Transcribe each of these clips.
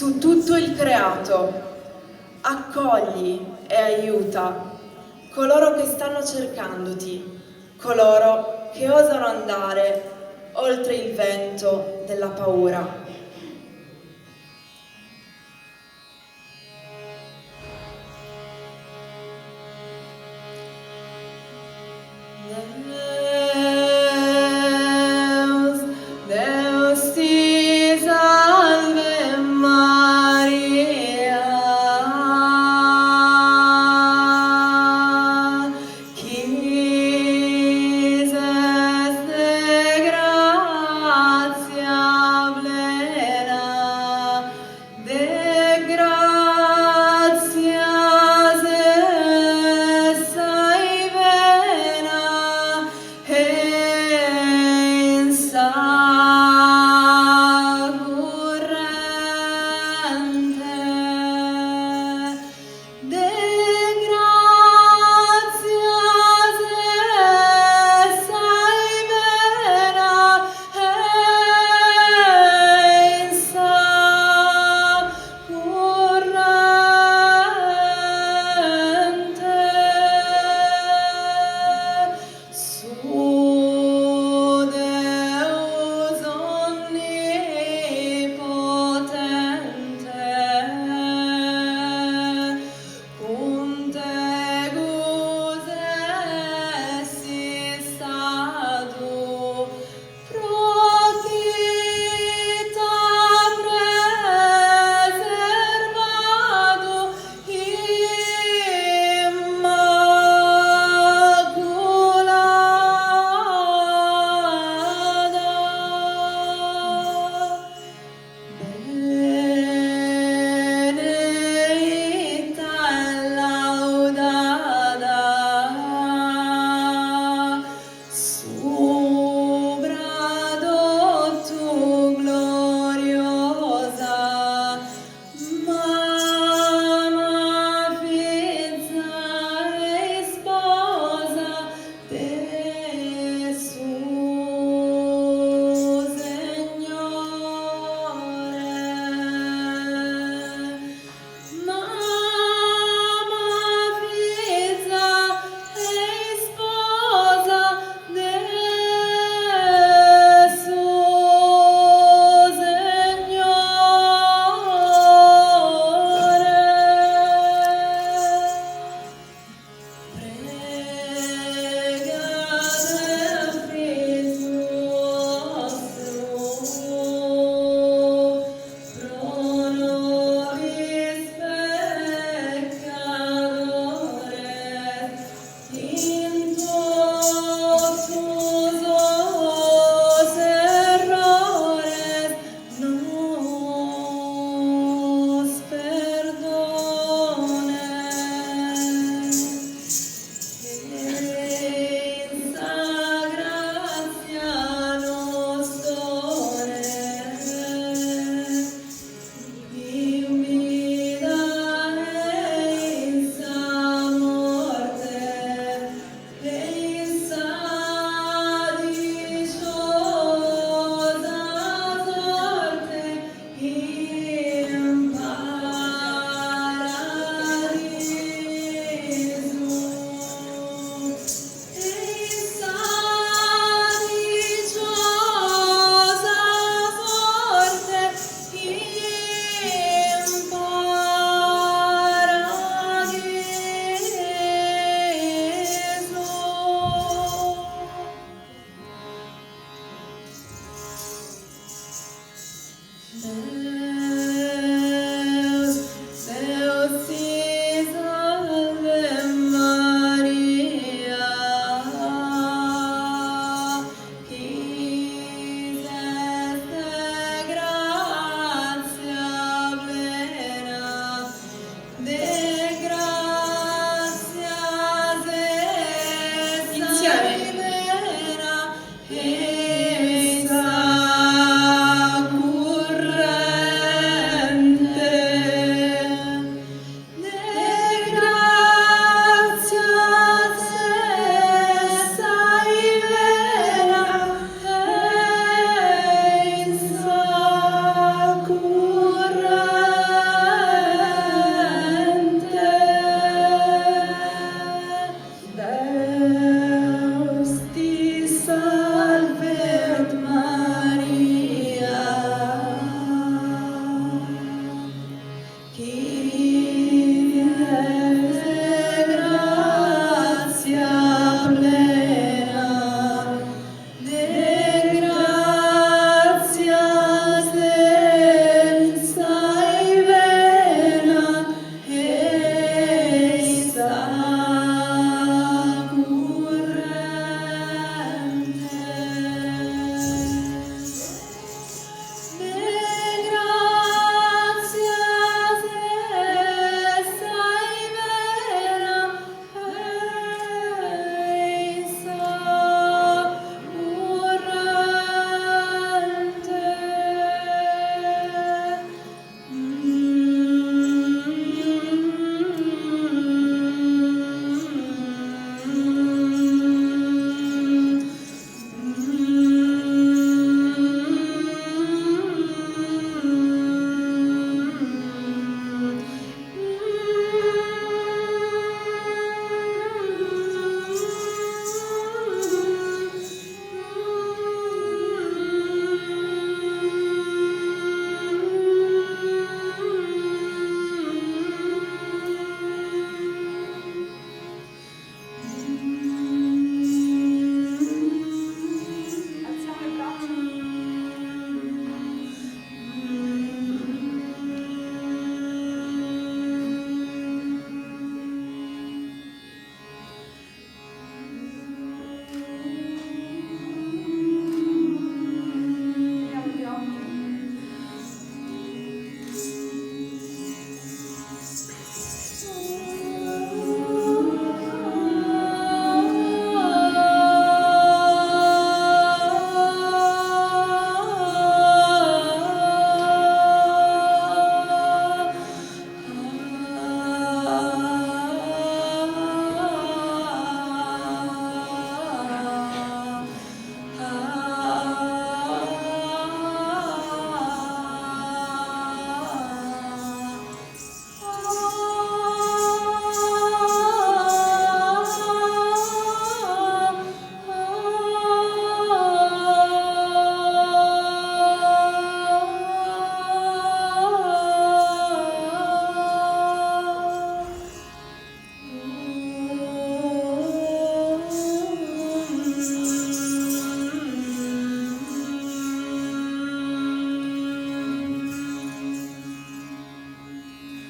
su tutto il creato. Accogli e aiuta coloro che stanno cercandoti, coloro che osano andare oltre il vento della paura. Deus ti salve Maria, qui es de gratia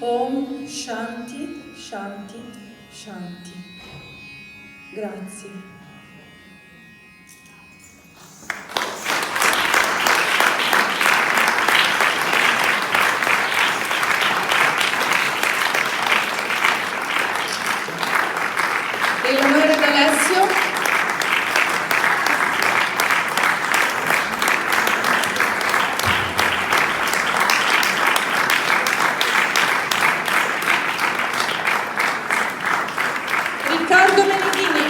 Om Shanti, Shanti, Shanti. Grazie. E l'onore ad Alessio. Riccardo Menichini.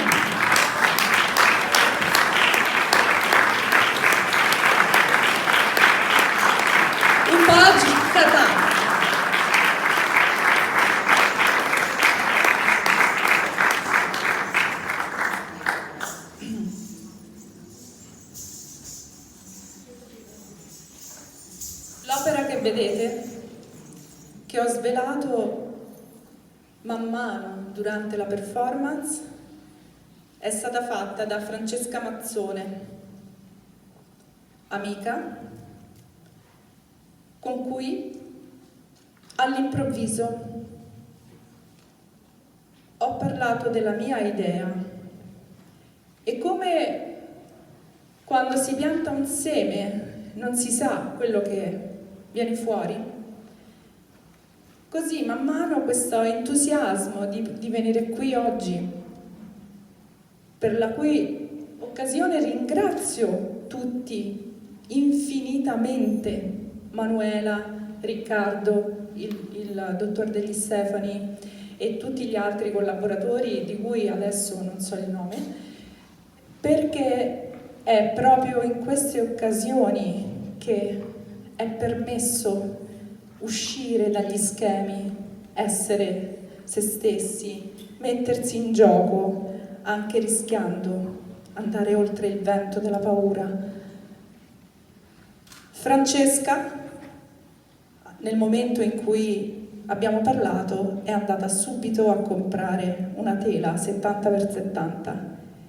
Upaj Kata. L'opera che vedete, che ho svelato man mano durante la performance, è stata fatta da Francesca Mazzone, amica, con cui all'improvviso ho parlato della mia idea e come quando si pianta un seme non si sa quello che viene fuori, così man mano questo entusiasmo di venire qui oggi, per la cui occasione ringrazio tutti infinitamente, Manuela, Riccardo, il dottor Degli Stefani e tutti gli altri collaboratori di cui adesso non so il nome, perché è proprio in queste occasioni che è permesso uscire dagli schemi, essere se stessi, mettersi in gioco, anche rischiando, andare oltre il vento della paura. Francesca, nel momento in cui abbiamo parlato, è andata subito a comprare una tela 70x70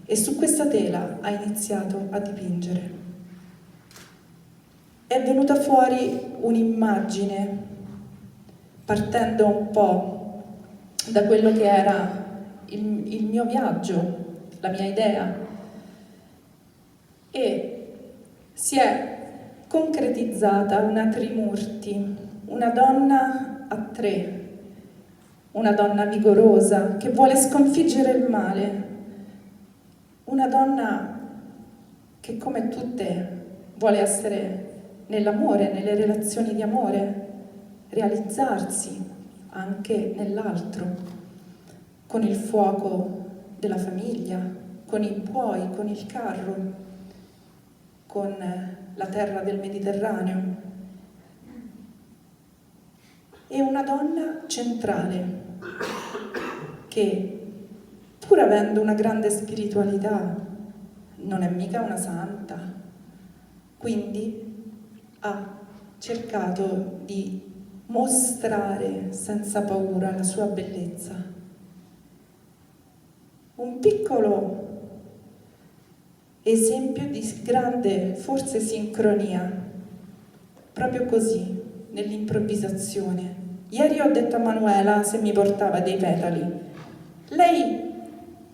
e su questa tela ha iniziato a dipingere. È venuta fuori un'immagine, partendo un po' da quello che era il mio viaggio, la mia idea, e si è concretizzata una Trimurti, una donna a tre, una donna vigorosa che vuole sconfiggere il male, una donna che come tutte vuole essere nell'amore, nelle relazioni di amore, realizzarsi anche nell'altro, con il fuoco della famiglia, con i buoi, con il carro, con la terra del Mediterraneo. È una donna centrale che, pur avendo una grande spiritualità, non è mica una santa, quindi ha cercato di mostrare senza paura la sua bellezza. Un piccolo esempio di grande, forse, sincronia, proprio così, nell'improvvisazione. Ieri ho detto a Manuela se mi portava dei petali. Lei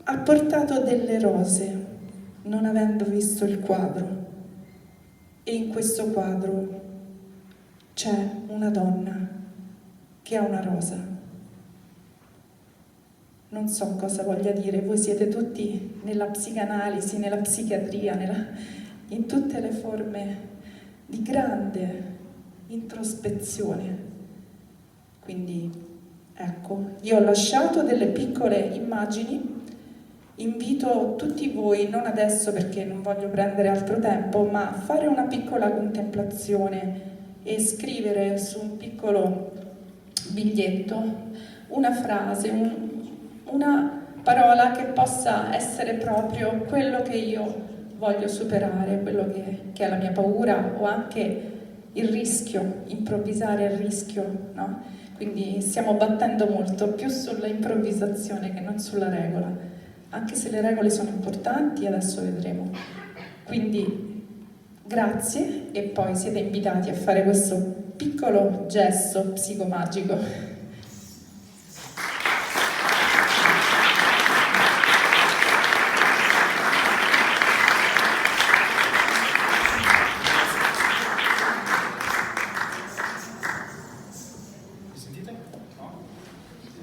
ha portato delle rose, non avendo visto il quadro. E in questo quadro c'è una donna che ha una rosa. Non so cosa voglia dire, voi siete tutti nella psicanalisi, nella psichiatria, in tutte le forme di grande introspezione. Quindi ecco, io ho lasciato delle piccole immagini. Invito tutti voi, non adesso perché non voglio prendere altro tempo, ma a fare una piccola contemplazione e scrivere su un piccolo biglietto una frase, una parola che possa essere proprio quello che io voglio superare, quello che è la mia paura o anche il rischio, improvvisare il rischio, no? Quindi stiamo battendo molto più sulla improvvisazione che non sulla regola. Anche se le regole sono importanti, adesso vedremo. Quindi grazie e poi siete invitati a fare questo piccolo gesto psicomagico.